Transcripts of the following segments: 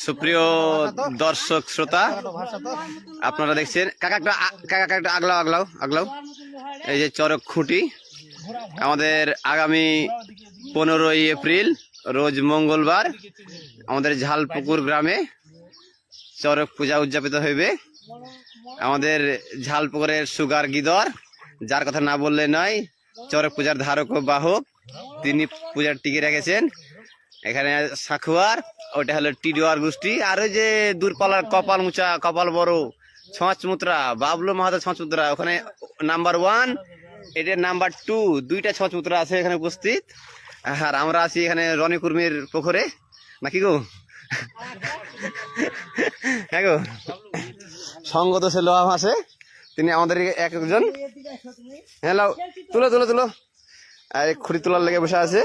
সুপ্রিয় দর্শক শ্রোতা, আপনারা দেখছেন কাকা একটা আগলাও এই যে চরক খুঁটি। আমাদের আগামী 15ই এপ্রিল রোজ মঙ্গলবার আমাদের ঝালপুকুর গ্রামে চরক পূজা উদযাপিত হইবে। আমাদের ঝালপুকুরের সুগার গিদর, যার কথা না বললে নয়, চরক পূজার ধারক ও বাহক, তিনি পূজার টিকে রেখেছেন। এখানে সাখুয়ার, ওটা হলো টিডিওয়ার গোষ্ঠী। আর ওই যে দূরপাল্লার কপাল মুচা, কপাল বড় ছঁচমুত্রা, বাবলু মাহাতো ছঁচমুত্রা, ওখানে নাম্বার 1, এটা নাম্বার 2, দুইটা ছঁচমুত্রা আছে এখানে উপস্থিত। আর আমরা আছি এখানে রনি কুর্মির পুকুরে, নাকি গো? হ্যাঁ গো, সঙ্গত সে লোহা আছে, তিনি আমাদের একজন। হ্যাঁ লাও, তুলো তুলো তুলো, আর খুঁড়ি তোলার লেগে বসে আছে।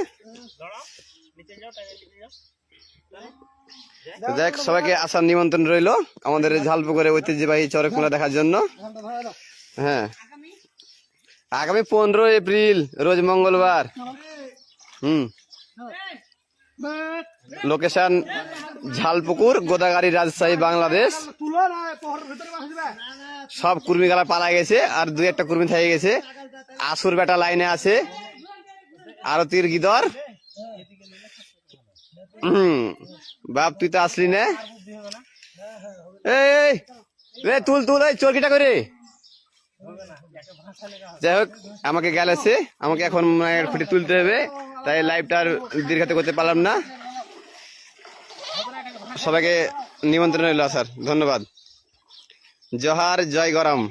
দেখ, সবাইকে আসার নিমন্ত্রণ রইল আমাদের ঝালপুকুরে ঐতিহ্যবাহী চরক মেলা দেখার জন্য। হ্যাঁ, আগামী 15 এপ্রিল রোজ মঙ্গলবার। লোকেশন ঝালপুকুর, গোদাগাড়ি, রাজশাহী, বাংলাদেশ। সব কুর্মি গালা পালা গেছে, আর 2-1টা কুর্মি থেকে গেছে। আসুর বেটা লাইনে আছে, আরতির গিদর। বাপ, তুই তো আসলি না? এই তুল তুল, এই চরকিটা করে। যাই হোক, আমাকে গেলেছে, আমাকে এখন ফুটে তুলতে হবে, তাই লাইভটা আর দীর্ঘায়িত করতে পারলাম না। সবাইকে নিমন্ত্রণ রইল আসার। ধন্যবাদ। জোহার, জয় গরম।